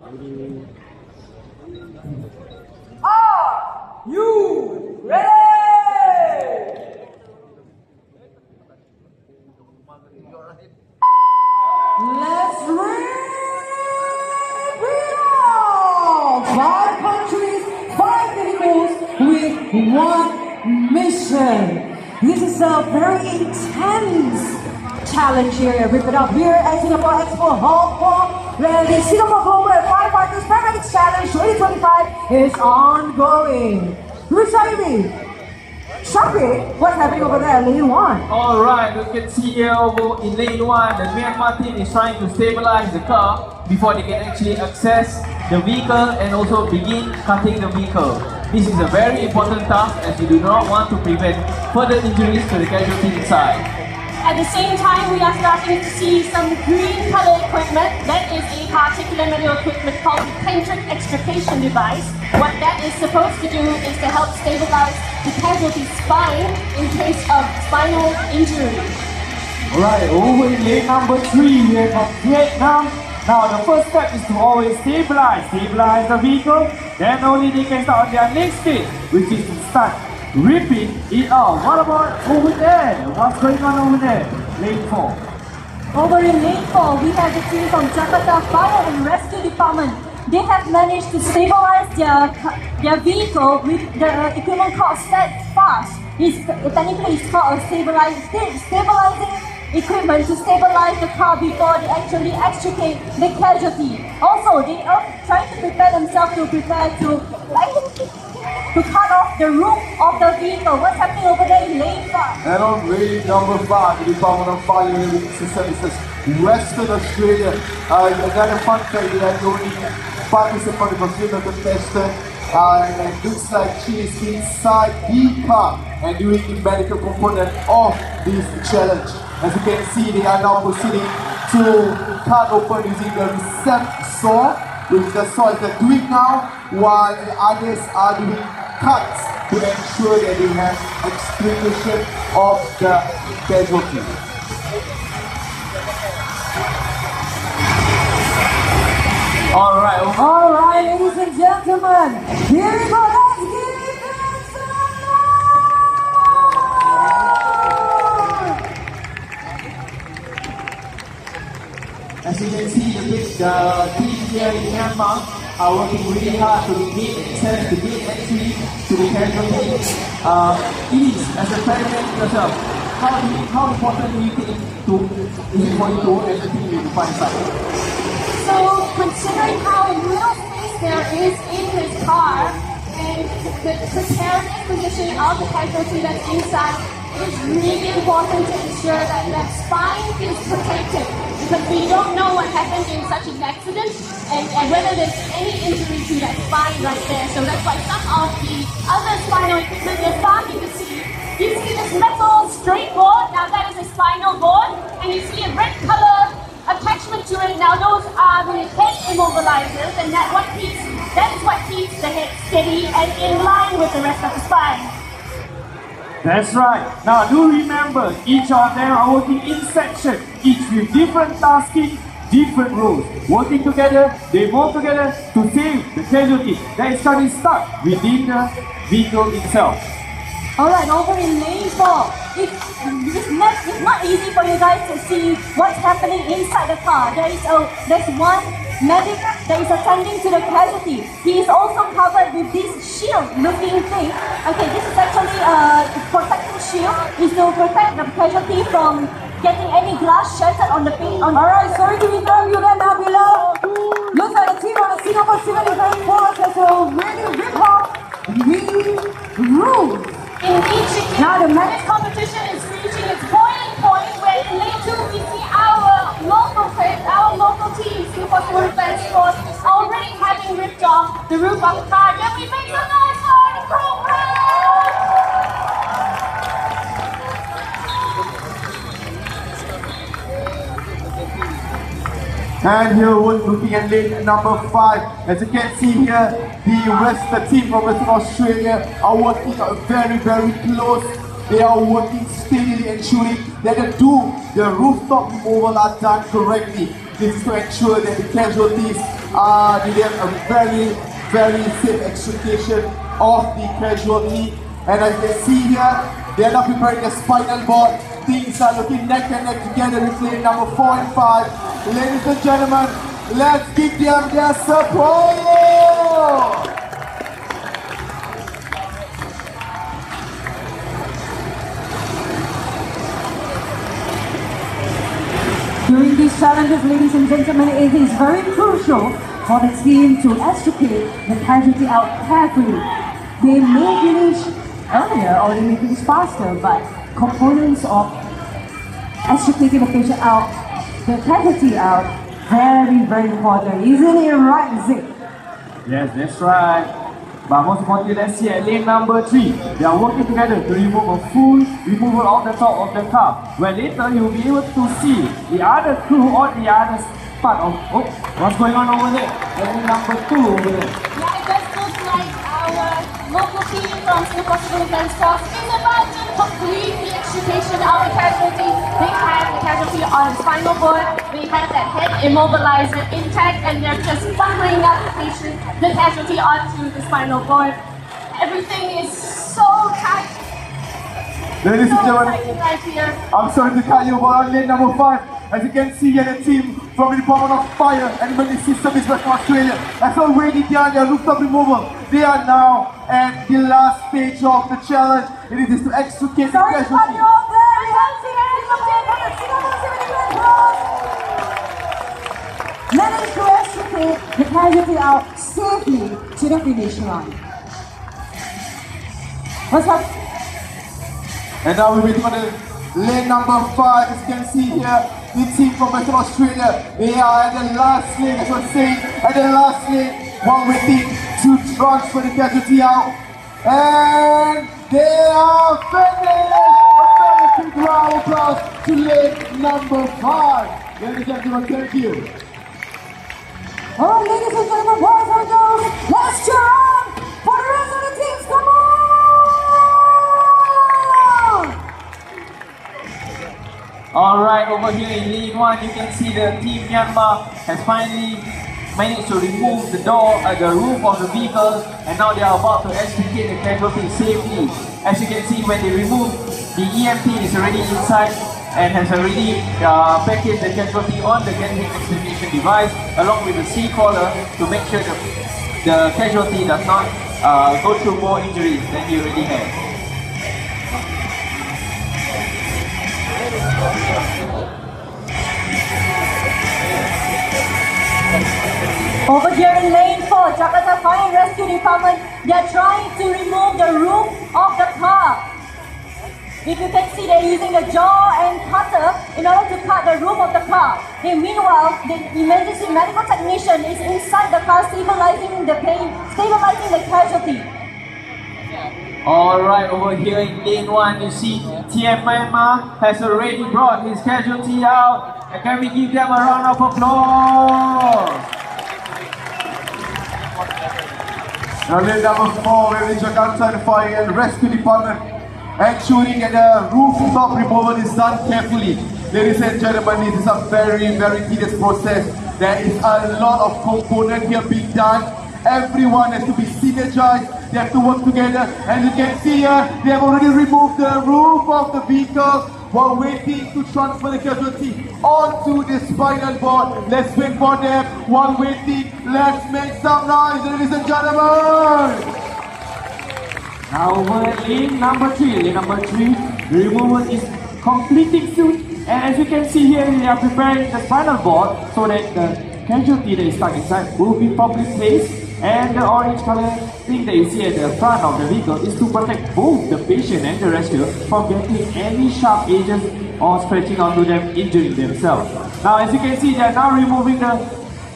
Are you ready? Let's reveal 5 countries, 5 vehicles with 1 mission. This is a very intense challenge here. Rip it up here at Singapore Expo Hong Kong, where the Singapore Global Firefighters Paramedics Challenge 2025 is ongoing. Who's ready? Shopee, what's happening over there, lane 1? Alright, you can see here over in lane 1, the Myanmar team is trying to stabilize the car before they can actually access the vehicle and also begin cutting the vehicle. This is a very important task as we do not want to prevent further injuries to the casualty inside. At the same time, we are starting to see some green color equipment. That is a particular medical equipment called the centric extrication device. What that is supposed to do is to help stabilize the casualty's spine in case of spinal injury. Alright, over in lane number 3 here from Vietnam. Now the first step is to always stabilize the vehicle. Then only they can start on their next stage, which is to start ripping it off. What about over there? What's going on over there? Lane 4. Over in lane 4, we have the team from Jakarta Fire and Rescue Department. They have managed to stabilize their vehicle with the equipment called Steadfast. Technically it's called a stabilizing equipment to stabilize the car before they actually extricate the casualty. Also, they are trying to prepare themselves to cut off the roof of the vehicle. What's happening over there in lane 5? And on lane number 5, the Department of Fire and Emergency Services, Western Australia. Another fun fact that the only participant of a female contestant, and it looks like she is inside the car and doing the medical component of this challenge. As you can see, they are now proceeding to cut open using the recept saw, which the saw is doing now, while the others are doing cuts to ensure that they have extrication of the casualty. Alright, ladies and gentlemen, here we go. Let's give them some noise! As you can see, the team here in Myanmar are working really hard to gain access, to gain entry to the casualty. Elise, as a paramedic yourself, how important do you think is it for you to work as a team to find site? So, considering how little space there is in this car and the precarious position of the casualty that's inside, it is really important to ensure that that spine is protected, because we don't know what happened in such an accident and whether there's any injury to that spine right there. So that's why some of the other spinal equipment you're starting to see. You see this metal straight board, now that is a spinal board, and you see a red color attachment to it. Now those are the head immobilizers, and that is what keeps the head steady and in line with the rest of the spine. That's right. Now do remember, each of them are working in section, each with different tasking, different roles. Working together, they move together to save the casualty that is currently stuck within the vehicle itself. Alright, over in lane 4, it's not easy for you guys to see what's happening inside the car. There's one medic that is attending to the casualty. He is also covered with this shield-looking thing. Okay, this is actually a protective shield. It's to protect the casualty from getting any glass shattered on the paint. Alright, sorry to interrupt you there now below. Looks like the team on the Singapore Civil Defense Force has already ripped off the roof. Now the medic competition is reaching its boiling point, where in lane 2 we see our local team, Singapore Civil Defense Force, already having ripped off the roof of the car. Can we make some noise for the program? And here we're looking at lane number 5. As you can see here, the team from Western Australia are working very, very close. They are working steadily, ensuring that the rooftop removal are done correctly. This is to ensure that the casualties are needed a very, very safe extrication of the casualty. And as you can see here, they are now preparing the spinal board. Things are looking neck and neck together with lane number 4 and 5. Ladies and gentlemen, let's give them their support! During these challenges, ladies and gentlemen, it is very crucial for the team to extricate the casualty out carefully. They may finish earlier or they may finish faster, but components of extricating the patient out, the casualty out, very, very important. Isn't it right, Zig? Yes, that's right. But most importantly, let's see at lane number 3. They are working together to remove a full removal of the top of the car. Where later you will be able to see the other crew or the other part of what's going on over there. Lane number 2 over there. Yeah, it does look like our local team from Singapore Civil Defence Force is about to complete the extrication of the casualty. They have the casualty on the spinal cord, they have that head immobilizer intact, and they're just bundling up the casualty onto the spinal cord. Everything is so tight. Ladies and So gentlemen, exciting right here. I'm sorry to cut you, but on lane number 5, as you can see here, the team from the Department of Fire and Emergency Service Western Australia has already done their rooftop removal. They are now at the last stage of the challenge. It is to extricate the Sorry to cut casualty. you off there. We have seen any update from the Singapore Civil Defence Force. Managed to extricate the casualty out safely to the finish line. What's up? And now we're waiting on the lane number 5. As you can see here, the team from Western Australia, they are at the last lane, as I was saying, at the last lane, while waiting to transfer the casualty out. And they are finished! A very big round of applause to lane number 5. Ladies and gentlemen, thank you. All right, ladies and gentlemen, boys and girls, let's cheer on for the rest of the teams. Come on! Alright, over here in lane 1, you can see the team Myanmar has finally managed to remove the door, the roof of the vehicle, and now they are about to extricate the casualty safely. As you can see, when they remove, the EMT is already inside and has already packaged the casualty on the casualty extrication device along with the C-collar to make sure that the casualty does not go through more injuries than he already had. Over here in lane 4, Jakarta Fire and Rescue Department, they are trying to remove the roof of the car. If you can see, they're using the jaw and cutter in order to cut the roof of the car. And meanwhile, the emergency medical technician is inside the car stabilizing the casualty. Alright, over here in lane 1, you see TM Myanmar has already brought his casualty out. And can we give them a round of applause? Now lane number 4, we're in Jakarta Fire and Rescue Department, ensuring that the rooftop removal is done carefully. Ladies and gentlemen, this is a very, very tedious process. There is a lot of components here being done. Everyone has to be synergized, they have to work together. And you can see here, they have already removed the roof of the vehicle while waiting to transfer the casualty onto the spinal board. Let's wait for them while waiting. Let's make some noise, ladies and gentlemen. Now over at lane number 3. Lane number 3, the removal is completing soon. And as you can see here, they are preparing the spinal board so that the casualty that is stuck inside will be properly placed. And the orange color thing that you see at the front of the vehicle is to protect both the patient and the rescuer from getting any sharp edges or scratching onto them, injuring themselves. Now as you can see, they are now removing the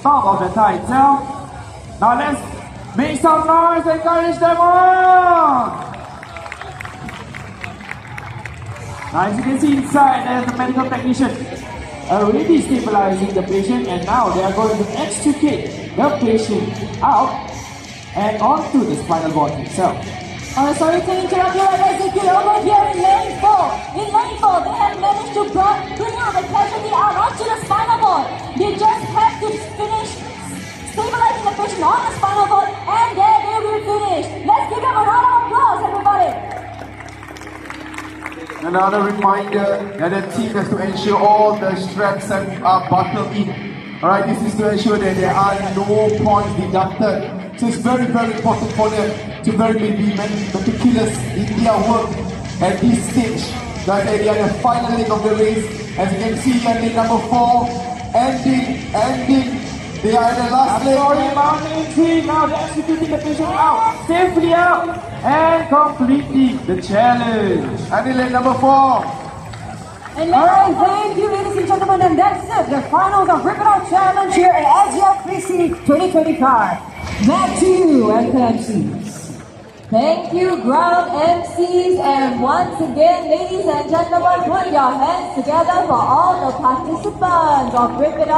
top of the car itself. Now let's make some noise and encourage them on! Now as you can see inside, there's the medical technician already stabilizing the patient, and now they are going to extricate the patient out and onto the spinal board itself. Sorry to interrupt you, but let's get over here in lane 4. In lane 4, they have managed to bring out the casualty out onto the spinal cord. They just have to finish stabilizing the patient on the spinal cord, and there they will finish. Let's give them a round of applause, everybody. Another reminder that the team has to ensure all the straps are buckled in. Alright, this is to ensure that there are no points deducted. So it's very, very important for them to be meticulous in their work at this stage. That they are the final leg of the race. As you can see here, lane number 4, ending. They are in the last leg. Sorry about entry. Now they're executing the patient out, safely out, and completing the challenge. And in lane number 4. Alright, thank you, ladies and gentlemen, and that's it. The finals of Rip It Out Challenge here at Sgfpc 2025. Back to you, Anchor MCs. Thank you, ground MCs, and once again, ladies and gentlemen, put your hands together for all the participants of Rip It Out.